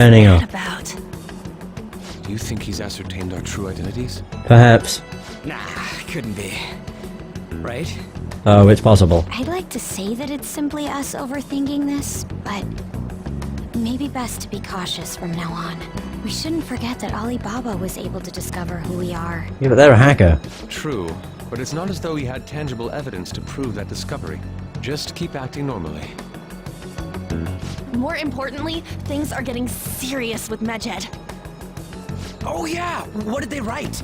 Turning up. About. Do you think he's ascertained our true identities? Perhaps. Nah, couldn't be. Right? Oh, it's possible. I'd like to say that it's simply us overthinking this, but maybe best to be cautious from now on. We shouldn't forget that Alibaba was able to discover who we are. Yeah, but they're a hacker. True, but it's not as though he had tangible evidence to prove that discovery. Just keep acting normally. More importantly, things are getting serious with Medjed. Oh yeah! What did they write?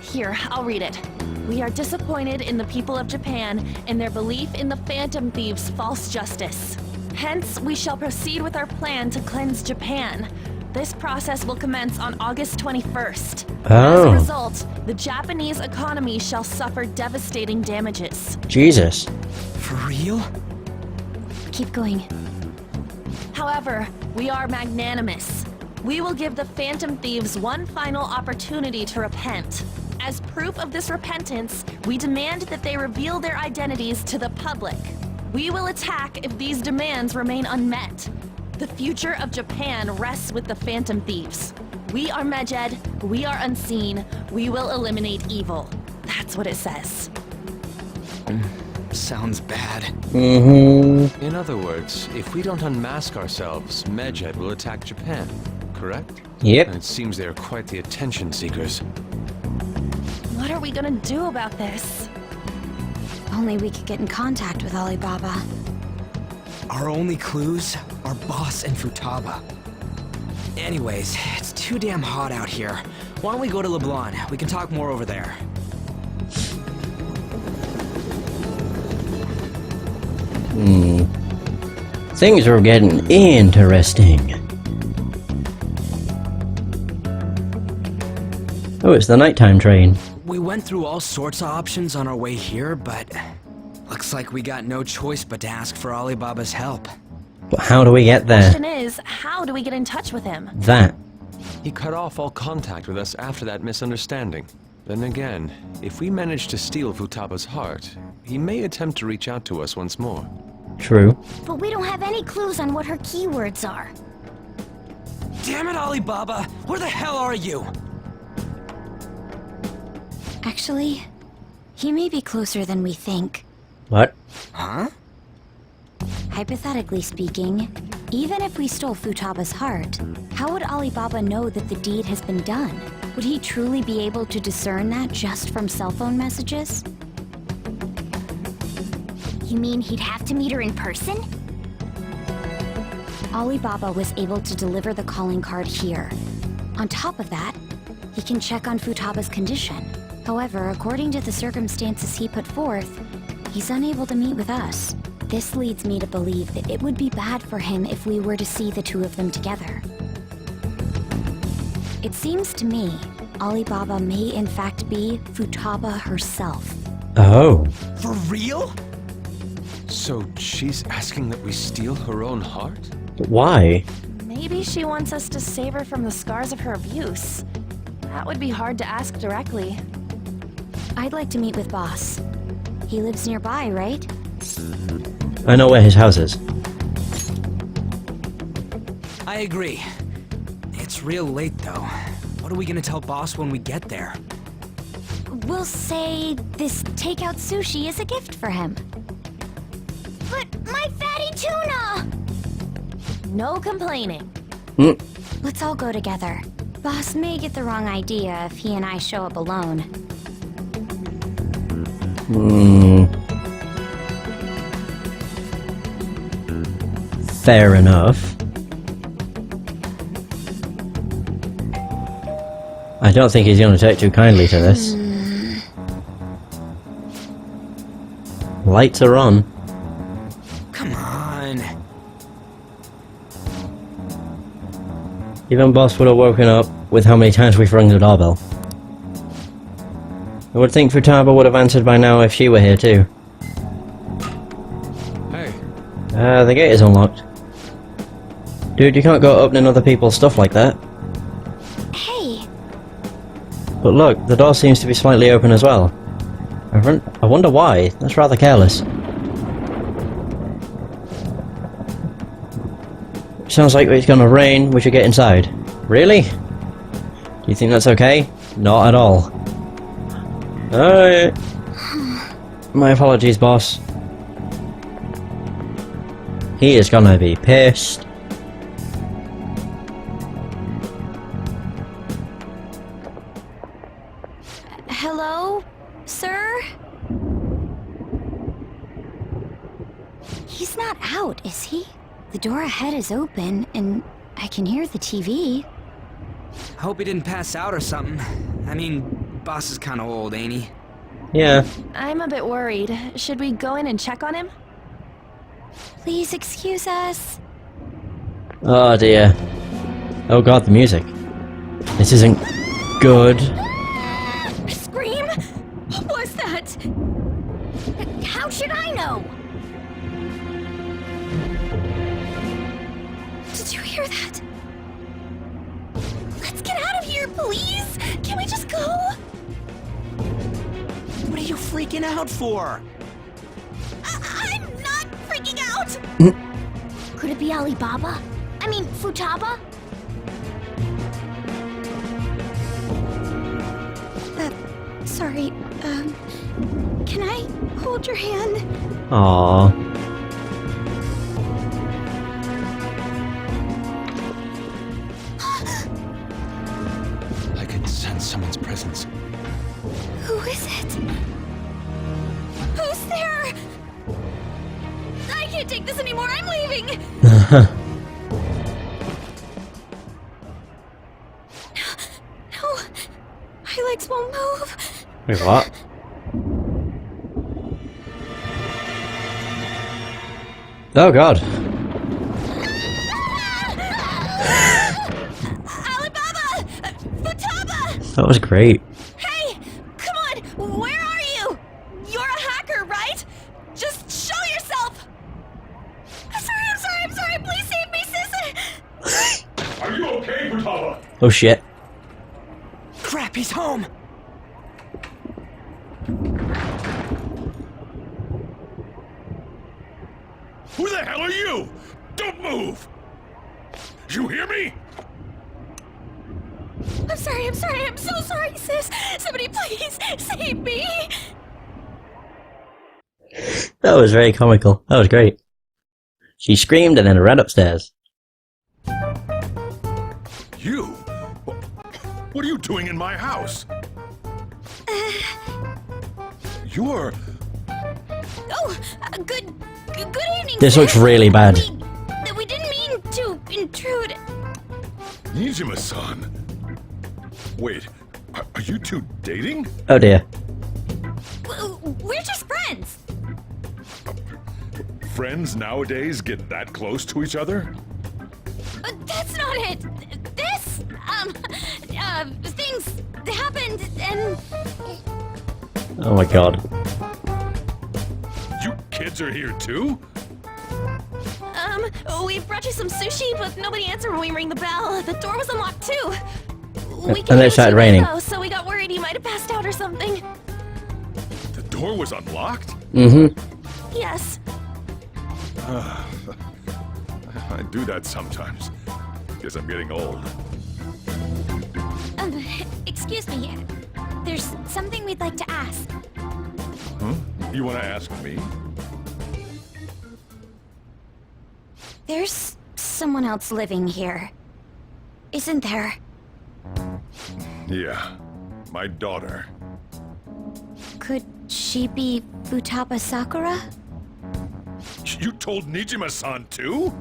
Here, I'll read it. We are disappointed in the people of Japan and their belief in the Phantom Thieves' false justice. Hence, we shall proceed with our plan to cleanse Japan. This process will commence on August 21st. As a result, the Japanese economy shall suffer devastating damages. Jesus. For real? Keep going. However, we are magnanimous. We will give the Phantom Thieves one final opportunity to repent. As proof of this repentance, we demand that they reveal their identities to the public. We will attack if these demands remain unmet. The future of Japan rests with the Phantom Thieves. We are Medjed, we are unseen, we will eliminate evil. That's what it says. Sounds bad. Mm-hmm. In other words, if we don't unmask ourselves, Medjed will attack Japan, correct? Yep. And it seems they are quite the attention seekers. What are we gonna do about this? Only we could get in contact with Alibaba. Our only clues are Boss and Futaba. Anyways, it's too damn hot out here. Why don't we go to Leblon? We can talk more over there. Things are getting interesting. Oh, it's the nighttime train. We went through all sorts of options on our way here, but looks like we got no choice but to ask for Alibaba's help. But how do we get there? Question is, how do we get in touch with him? That. He cut off all contact with us after that misunderstanding. Then again, if we manage to steal Futaba's heart, he may attempt to reach out to us once more. True. But we don't have any clues on what her keywords are. Damn it, Alibaba! Where the hell are you? Actually, he may be closer than we think. What? Huh? Hypothetically speaking, even if we stole Futaba's heart, how would Alibaba know that the deed has been done? Would he truly be able to discern that just from cell phone messages? You mean he'd have to meet her in person? Alibaba was able to deliver the calling card here. On top of that, he can check on Futaba's condition. However, according to the circumstances he put forth, he's unable to meet with us. This leads me to believe that it would be bad for him if we were to see the two of them together. It seems to me, Alibaba may in fact be Futaba herself. Oh. For real? So she's asking that we steal her own heart? Why? Maybe she wants us to save her from the scars of her abuse. That would be hard to ask directly. I'd like to meet with Boss. He lives nearby, right? I know where his house is. I agree. It's real late, though. What are we gonna tell Boss when we get there? We'll say this takeout sushi is a gift for him. But my fatty tuna! No complaining. Let's all go together. Boss may get the wrong idea if he and I show up alone. Fair enough. I don't think he's going to take too kindly to this. Lights are on. Come on. Even Boss would have woken up with how many times we've rung the doorbell. I would think Futaba would have answered by now if she were here too. Hey, The gate is unlocked. Dude, you can't go opening other people's stuff like that. Hey! But look, the door seems to be slightly open as well. I wonder why. That's rather careless. Sounds like it's gonna rain. We should get inside. Really? Do you think that's okay? Not at all. Alright. My apologies, boss. He is gonna be pissed. Hello, sir? He's not out, is he? The door ahead is open, and I can hear the TV. I hope he didn't pass out or something. I mean, boss is kinda old, ain't he? Yeah. I'm a bit worried. Should we go in and check on him? Please excuse us. Oh dear. Oh god, the music. This isn't good. Scream? What was that? How should I know? Did you hear that? Let's get out of here, please! Can we just go? What are you freaking out for? I'm not freaking out! Could it be Alibaba? I mean, Futaba? Sorry, can I hold your hand? Aww. I can sense someone's presence. Who is it? Who's there? I can't take this anymore, I'm leaving! No, my legs won't move. Wait, what? Oh god. Alibaba! Futaba! That was great. Hey! Come on! Where are you? You're a hacker, right? Just show yourself! I'm sorry! Please save me, sis! Are you okay, Futaba? Oh shit. Crap, he's home! Who the hell are you? Don't move! You hear me? I'm sorry, I'm so sorry, sis! Somebody please save me! That was very comical. That was great. She screamed and then ran upstairs. You? What are you doing in my house? You're... Oh, good evening, This looks sis. really bad. We didn't mean to intrude. Nijima-san. Wait, are you two dating? Oh dear. We're just friends. Friends nowadays get that close to each other? That's not it. This, things happened and... Oh my god. You kids are here too? We brought you some sushi, but nobody answered when we rang the bell. The door was unlocked too. We And it started raining. Though, so we got worried you might have passed out or something. The door was unlocked? Mm-hmm. Yes. I do that sometimes. Guess I'm getting old. Excuse me. There's something we'd like to ask. Huh? You want to ask me? There's someone else living here. Isn't there? Yeah, my daughter. Could she be Futaba Sakura? You told Nijima-san too?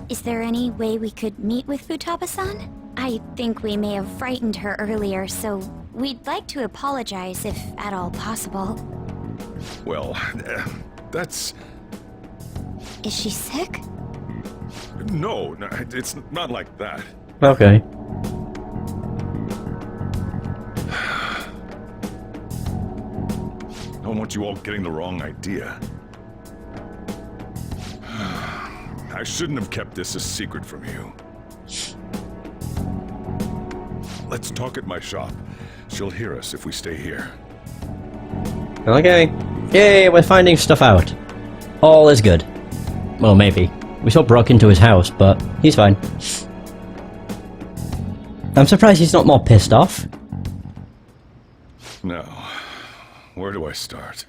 Is there any way we could meet with Futaba-san? I think we may have frightened her earlier, so we'd like to apologize if at all possible. Well, that's... Is she sick? No, it's not like that. Okay. I don't want you all getting the wrong idea. I shouldn't have kept this a secret from you. Let's talk at my shop. She'll hear us if we stay here. Okay. Yay, we're finding stuff out. All is good. Well, maybe. We still broke into his house, but he's fine. I'm surprised he's not more pissed off. Now, where do I start?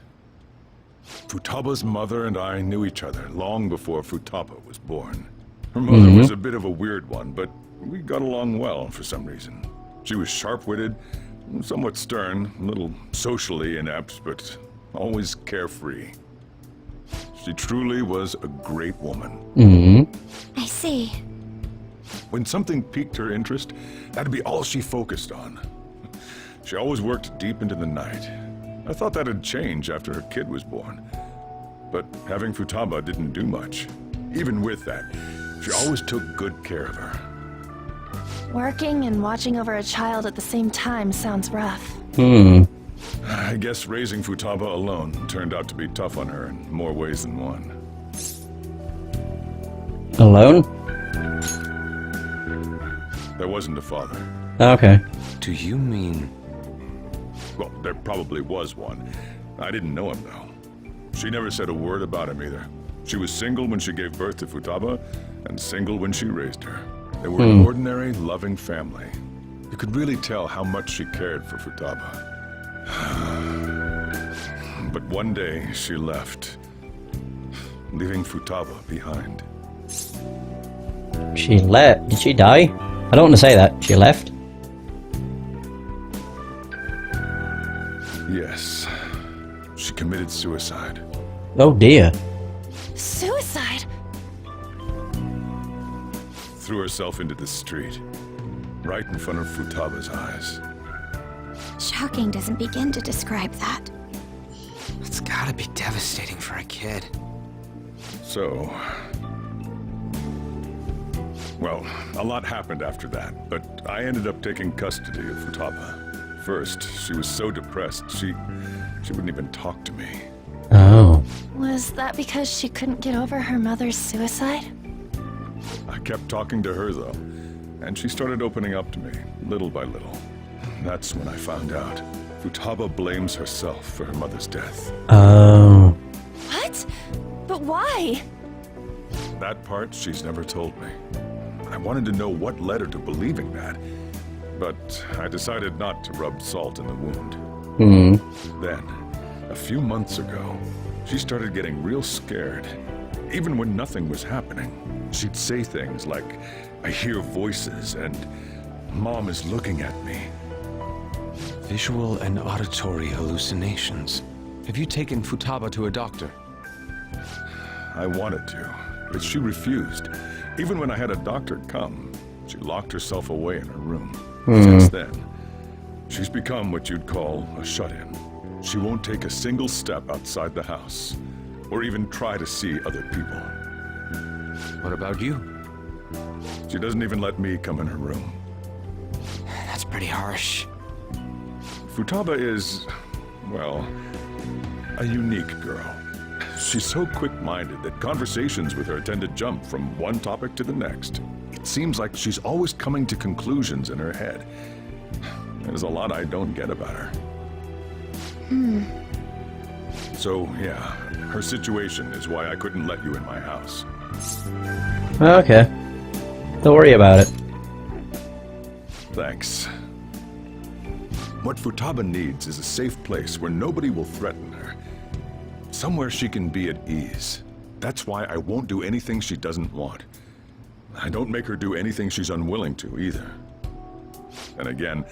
Futaba's mother and I knew each other long before Futaba was born. Her mother was a bit of a weird one, but we got along well for some reason. She was sharp-witted, somewhat stern, a little socially inept, but always carefree. She truly was a great woman. I see. When something piqued her interest, that'd be all she focused on. She always worked deep into the night. I thought that'd change after her kid was born. But having Futaba didn't do much. Even with that, she always took good care of her. Working and watching over a child at the same time sounds rough. I guess raising Futaba alone turned out to be tough on her in more ways than one. Alone? There wasn't a father. Okay. Do you mean... Well, there probably was one. I didn't know him, though. She never said a word about him either. She was single when she gave birth to Futaba, and single when she raised her. They were an ordinary, loving family. You could really tell how much she cared for Futaba. But one day, she left, leaving Futaba behind. She left. Did she die? I don't want to say that. She left? Yes. She committed suicide. Oh dear. Suicide? Threw herself into the street, right in front of Futaba's eyes. Shocking doesn't begin to describe that. It's gotta be devastating for a kid. So... Well, a lot happened after that, but I ended up taking custody of Futaba. First, she was so depressed, she wouldn't even talk to me. Oh. Was that because she couldn't get over her mother's suicide? I kept talking to her, though, and she started opening up to me, little by little. That's when I found out. Futaba blames herself for her mother's death. Oh. What? But why? That part she's never told me. I wanted to know what led her to believing that, but I decided not to rub salt in the wound. Then, a few months ago, she started getting real scared. Even when nothing was happening, she'd say things like, "I hear voices," and "Mom is looking at me." Visual and auditory hallucinations. Have you taken Futaba to a doctor? I wanted to, but she refused. Even when I had a doctor come, she locked herself away in her room. Since then, she's become what you'd call a shut-in. She won't take a single step outside the house, or even try to see other people. What about you? She doesn't even let me come in her room. That's pretty harsh. Futaba is, well, a unique girl. She's so quick-minded that conversations with her tend to jump from one topic to the next. It seems like she's always coming to conclusions in her head. There's a lot I don't get about her. So, yeah, her situation is why I couldn't let you in my house. Okay. Don't worry about it. Thanks. What Futaba needs is a safe place where nobody will threaten her. Somewhere she can be at ease. That's why I won't do anything she doesn't want. I don't make her do anything she's unwilling to, either. And again,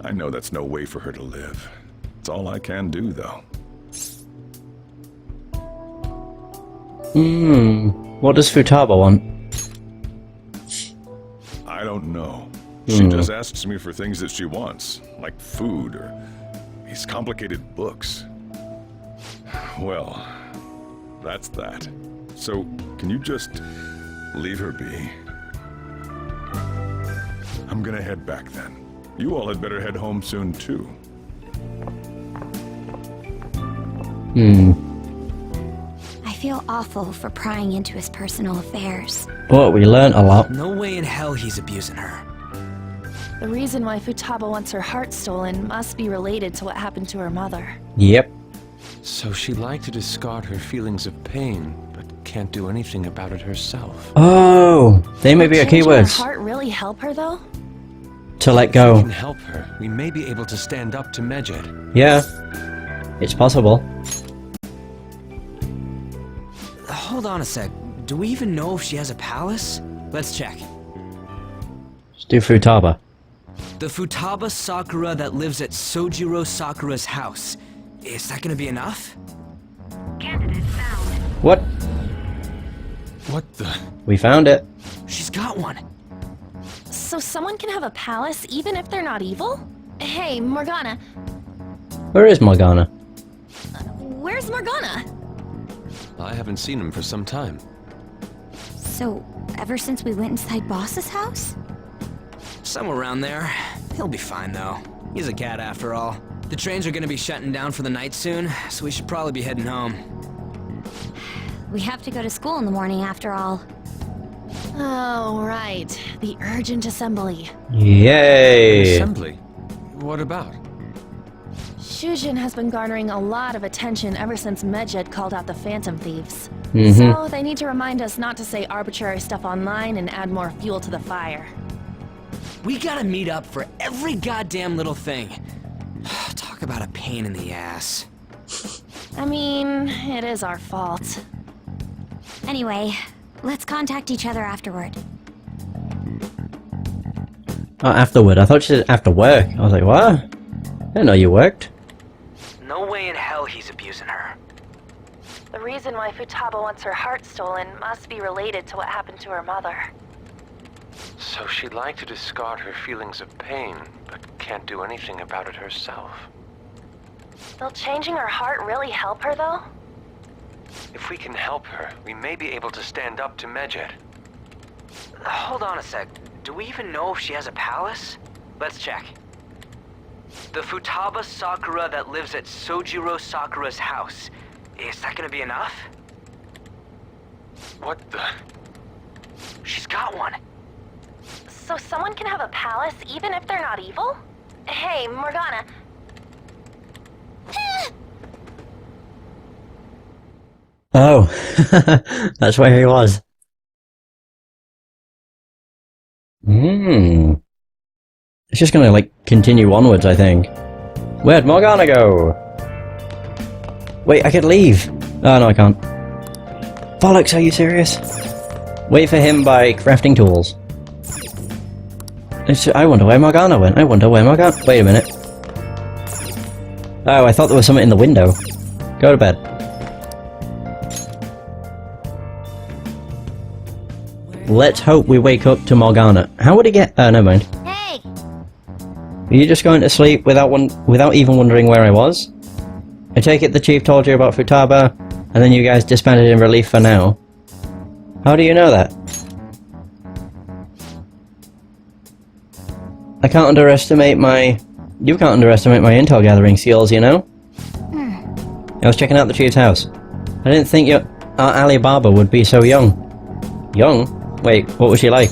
I know that's no way for her to live. It's all I can do, though. What does Futaba want? I don't know. She just asks me for things that she wants, like food or these complicated books. Well, that's that. So, can you just leave her be? I'm gonna head back then. You all had better head home soon, too. I feel awful for prying into his personal affairs. But we learned a lot. No way in hell he's abusing her. The reason why Futaba wants her heart stolen must be related to what happened to her mother. Yep. So she liked to discard her feelings of pain, but can't do anything about it herself. Oh, they may be our Changing her keywords. heart really help her, though? To let If we go. can help her, we may be able to stand up to Medjed. Yeah. It's possible. Hold on a sec. Do we even know if she has a palace? Let's check. Let's do Futaba. The Futaba Sakura that lives at Sojiro Sakura's house. Is that gonna be enough? What? What the? We found it. She's got one. So someone can have a palace even if they're not evil? Hey, Morgana. Where is Morgana? Where's Morgana? I haven't seen him for some time. So, ever since we went inside Boss's house? Somewhere around there. He'll be fine though. He's a cat after all. The trains are gonna be shutting down for the night soon, so we should probably be heading home. We have to go to school in the morning after all. Oh, right. The urgent assembly. Yay! Assembly? What about? Shujin has been garnering a lot of attention ever since Medjed called out the Phantom Thieves. Mhm. So they need to remind us not to say arbitrary stuff online and add more fuel to the fire. We gotta meet up for every goddamn little thing. Talk about a pain in the ass. I mean, it is our fault. Anyway, let's contact each other afterward. Oh, afterward. I thought she said after work. I was like, what? I didn't know you worked. No way in hell he's abusing her. The reason why Futaba wants her heart stolen must be related to what happened to her mother. So she'd like to discard her feelings of pain, but can't do anything about it herself. Will changing her heart really help her, though? If we can help her, we may be able to stand up to Medjed. Hold on a sec. Do we even know if she has a palace? Let's check. The Futaba Sakura that lives at Sojiro Sakura's house. Is that gonna be enough? What the? She's got one. So someone can have a palace even if they're not evil? Hey, Morgana. Oh, that's where he was. Hmm. It's just gonna, like, continue onwards, I think. Where'd Morgana go? Wait, I could leave! Oh, no, I can't. Bollocks, are you serious? Wait for him by crafting tools. I wonder where Morgana went. I wonder where Morgana... Wait a minute. Oh, I thought there was something in the window. Go to bed. Let's hope we wake up to Morgana. How would he get... Oh, never mind. Hey! Are you just going to sleep without even wondering where I was? I take it the chief told you about Futaba, and then you guys disbanded in relief for now. How do you know that? I can't underestimate my... You can't underestimate my intel gathering skills, you know? I was checking out the chief's house. I didn't think your Aunt Alibaba would be so young. Young? Wait, what was she like?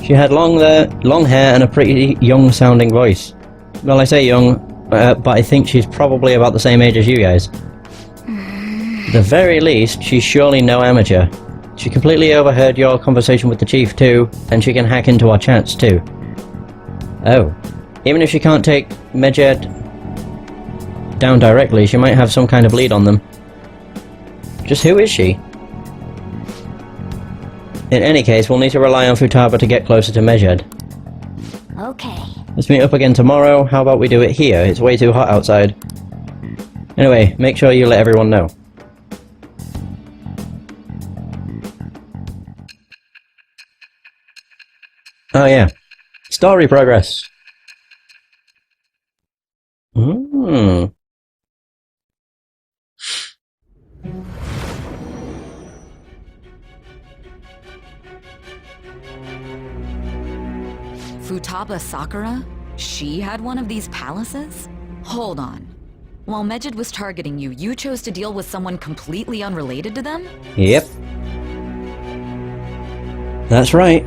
She had long hair and a pretty young-sounding voice. Well, I say young, but I think she's probably about the same age as you guys. At the very least, she's surely no amateur. She completely overheard your conversation with the chief too, and she can hack into our chats too. Oh. Even if she can't take Medjed down directly, she might have some kind of lead on them. Just who is she? In any case, we'll need to rely on Futaba to get closer to Medjed. Okay. Let's meet up again tomorrow. How about we do it here? It's way too hot outside. Anyway, make sure you let everyone know. Oh yeah. Story progress. Futaba Sakura? She had one of these palaces? Hold on. While Medjed was targeting you, you chose to deal with someone completely unrelated to them? Yep. That's right.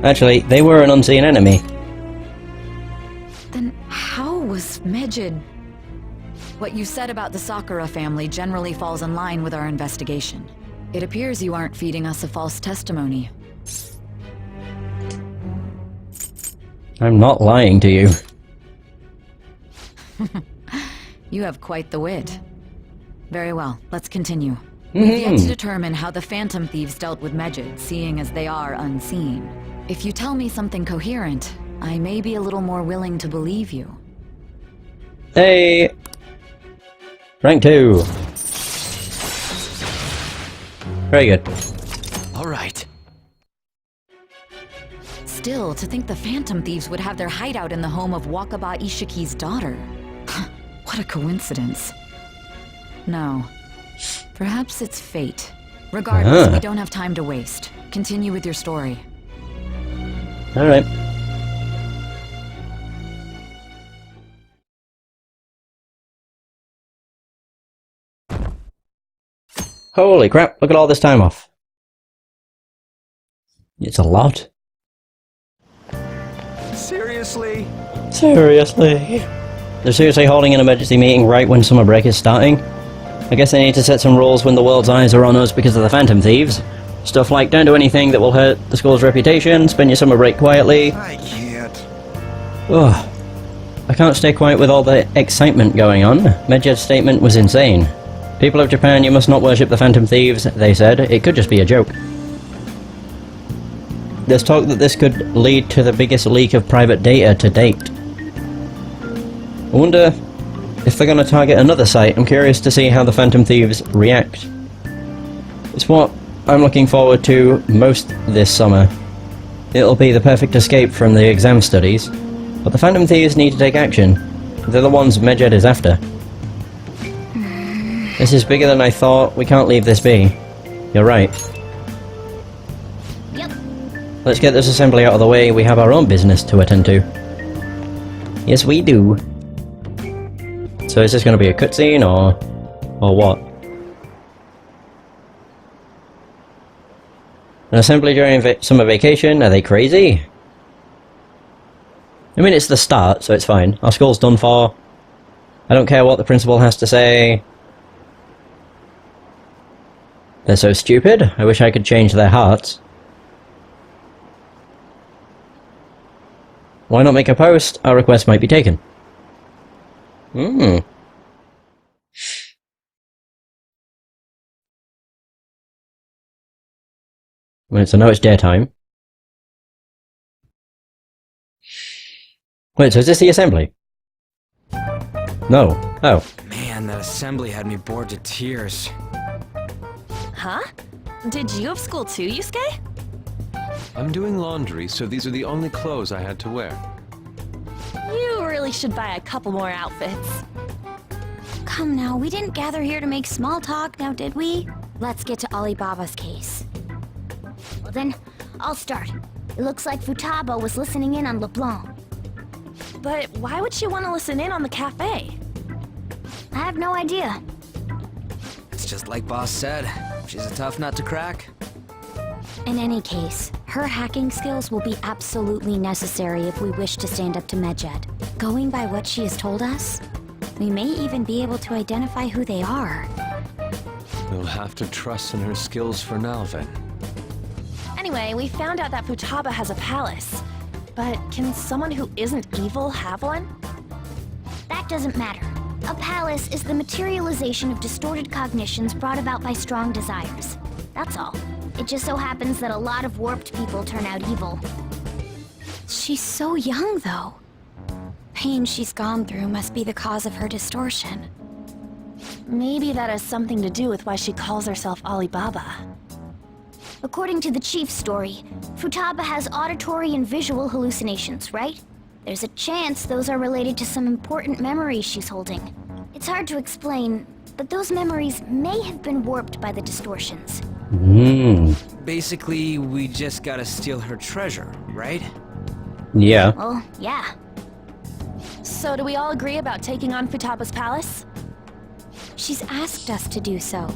Actually, they were an unseen enemy. Then how was Medjed... What you said about the Sakura family generally falls in line with our investigation. It appears you aren't feeding us a false testimony. I'm not lying to you. You have quite the wit. Very well, let's continue. We've yet to determine how the Phantom Thieves dealt with Megid, seeing as they are unseen. If you tell me something coherent, I may be a little more willing to believe you. Hey! Rank 2. Very good. All right. Still, to think the Phantom Thieves would have their hideout in the home of Wakaba Ishiki's daughter. What a coincidence. No. Perhaps it's fate. Regardless, we don't have time to waste. Continue with your story. Alright. Holy crap, look at all this time off. It's a lot. Seriously? Seriously? They're seriously holding an emergency meeting right when summer break is starting? I guess they need to set some rules when the world's eyes are on us because of the Phantom Thieves. Stuff like don't do anything that will hurt the school's reputation, spend your summer break quietly. I can't. Ugh. I can't stay quiet with all the excitement going on. Medjed's statement was insane. People of Japan, you must not worship the Phantom Thieves, they said. It could just be a joke. There's talk that this could lead to the biggest leak of private data to date. I wonder if they're going to target another site. I'm curious to see how the Phantom Thieves react. It's what I'm looking forward to most this summer. It'll be the perfect escape from the exam studies, but the Phantom Thieves need to take action. They're the ones Megid is after. This is bigger than I thought. We can't leave this be. You're right. Yep. Let's get this assembly out of the way. We have our own business to attend to. Yes, we do. So is this going to be a cutscene or what? An assembly during summer vacation? Are they crazy? I mean, it's the start, so it's fine. Our school's done for. I don't care what the principal has to say. They're so stupid. I wish I could change their hearts. Why not make a post? Our request might be taken. Wait, so now it's daytime. Wait, so is this the assembly? No. Oh. Man, that assembly had me bored to tears. Huh? Did you have school too, Yusuke? I'm doing laundry, so these are the only clothes I had to wear. You really should buy a couple more outfits. Come now, we didn't gather here to make small talk, now did we? Let's get to Alibaba's case. Well then, I'll start. It looks like Futaba was listening in on LeBlanc. But why would she want to listen in on the cafe? I have no idea. It's just like Boss said. She's a tough nut to crack. In any case, her hacking skills will be absolutely necessary if we wish to stand up to Megid. Going by what she has told us, we may even be able to identify who they are. We'll have to trust in her skills for now, then. Anyway, we found out that Futaba has a palace. But can someone who isn't evil have one? That doesn't matter. A palace is the materialization of distorted cognitions brought about by strong desires. That's all. It just so happens that a lot of warped people turn out evil. She's so young, though. Pain she's gone through must be the cause of her distortion. Maybe that has something to do with why she calls herself Alibaba. According to the chief's story, Futaba has auditory and visual hallucinations, right? There's a chance those are related to some important memories she's holding. It's hard to explain, but those memories may have been warped by the distortions. Basically, we just gotta steal her treasure, right? Yeah. Well, yeah. So do we all agree about taking on Futaba's palace? She's asked us to do so.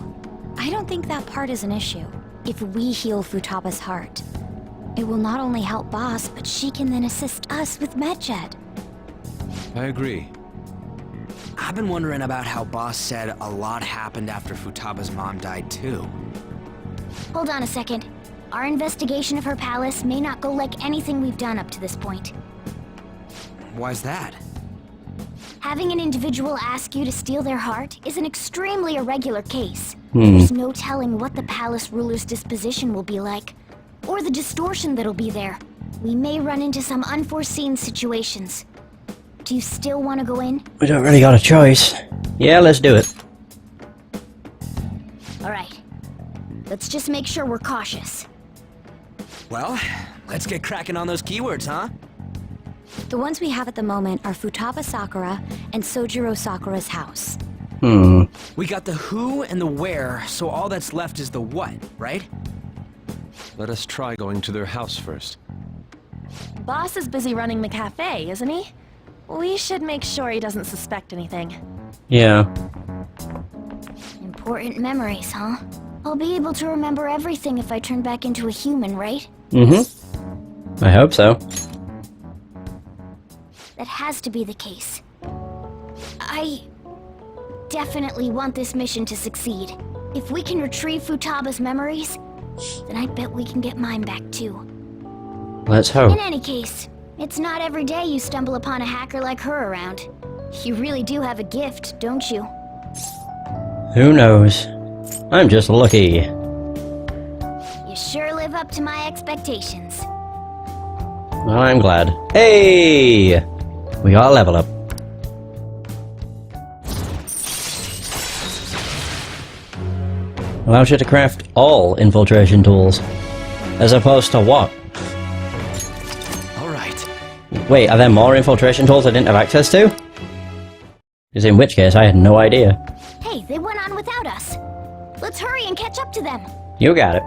I don't think that part is an issue. If we heal Futaba's heart, it will not only help Boss, but she can then assist us with Megid. I agree. I've been wondering about how Boss said a lot happened after Futaba's mom died too. Hold on a second. Our investigation of her palace may not go like anything we've done up to this point. Why's that? Having an individual ask you to steal their heart is an extremely irregular case. There's no telling what the palace ruler's disposition will be like, or the distortion that'll be there. We may run into some unforeseen situations. Do you still want to go in? We don't really got a choice. Yeah, let's do it. Alright. Let's just make sure we're cautious. Well, let's get cracking on those keywords, huh? The ones we have at the moment are Futaba Sakura and Sojiro Sakura's house. We got the who and the where, so all that's left is the what, right? Let us try going to their house first. Boss is busy running the cafe, isn't he? We should make sure he doesn't suspect anything. Yeah. Important memories, huh? I'll be able to remember everything if I turn back into a human, right? I hope so. That has to be the case. I definitely want this mission to succeed. If we can retrieve Futaba's memories, then I bet we can get mine back too. Let's hope. In any case, it's not every day you stumble upon a hacker like her around. You really do have a gift, don't you? Who knows? I'm just lucky. You sure live up to my expectations. Well, I'm glad. Hey! We got a level up. Allows you to craft all infiltration tools. As opposed to what? Alright. Wait, are there more infiltration tools I didn't have access to? Because in which case, I had no idea. Hey, they went on without us. Let's hurry and catch up to them. You got it.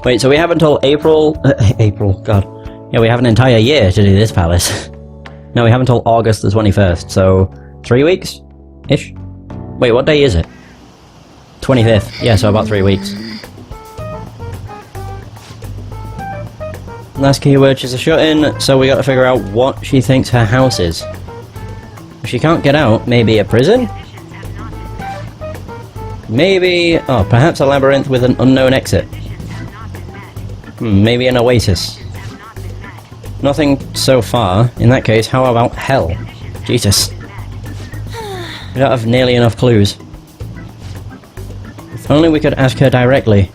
Wait, so we have until April... April, god. Yeah, we have an entire year to do this palace. No, we have until August the 21st, so... 3 weeks? Ish? Wait, what day is it? 25th. Yeah, so about 3 weeks. Last keyword, she's a shut-in, so we gotta figure out what she thinks her house is. If she can't get out, maybe a prison? Maybe... oh, perhaps a labyrinth with an unknown exit. Maybe an oasis. Nothing so far. In that case, how about hell? Jesus. We don't have nearly enough clues. If only we could ask her directly.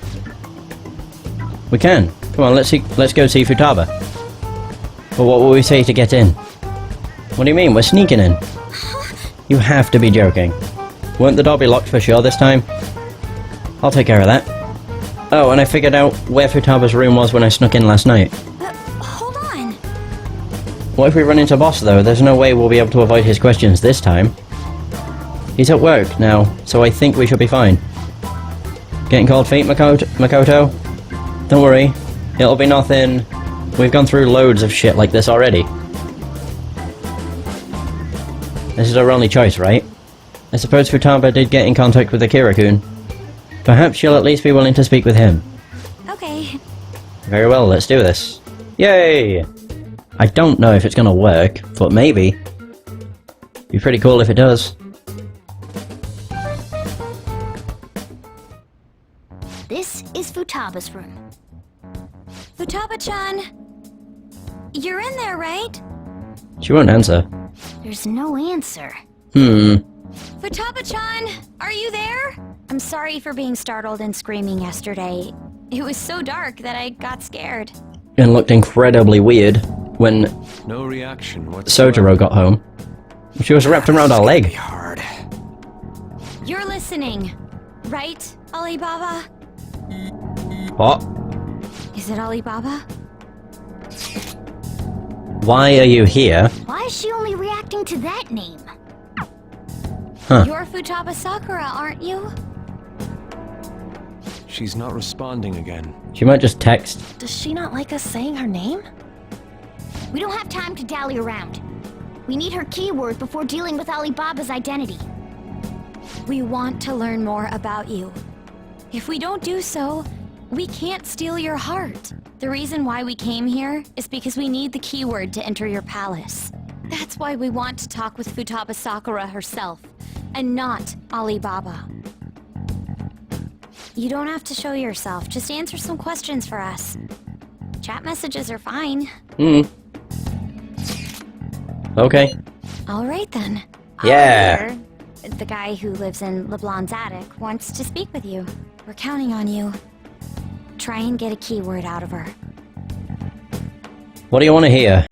We can. Come on, let's go see Futaba. But what will we say to get in? What do you mean? We're sneaking in. You have to be joking. Won't the door be locked for sure this time? I'll take care of that. Oh, and I figured out where Futaba's room was when I snuck in last night. Hold on. What if we run into Boss though? There's no way we'll be able to avoid his questions this time. He's at work now, so I think we should be fine. Getting cold feet, Makoto? Don't worry, it'll be nothing. We've gone through loads of shit like this already. This is our only choice, right? I suppose Futaba did get in contact with Akira-kun. Perhaps she'll at least be willing to speak with him. Okay. Very well, let's do this. Yay! I don't know if it's gonna work, but maybe. Be pretty cool if it does. This is Futaba's room. Futaba-chan! You're in there, right? She won't answer. There's no answer. Futaba-chan! Are you there? I'm sorry for being startled and screaming yesterday. It was so dark that I got scared. And looked incredibly weird when No reaction whatsoever. Sojiro got home. She was wrapped around our leg. Hard. You're listening, right, Alibaba? What? Is it Alibaba? Why are you here? Why is she only reacting to that name? Huh. You're Futaba Sakura, aren't you? She's not responding again. She might just text. Does she not like us saying her name? We don't have time to dally around. We need her keyword before dealing with Alibaba's identity. We want to learn more about you. If we don't do so, we can't steal your heart. The reason why we came here is because we need the keyword to enter your palace. That's why we want to talk with Futaba Sakura herself, and not Alibaba. You don't have to show yourself, just answer some questions for us. Chat messages are fine. Okay. Alright then. Yeah. Oliver, the guy who lives in LeBlanc's attic, wants to speak with you. We're counting on you. Try and get a keyword out of her. What do you want to hear?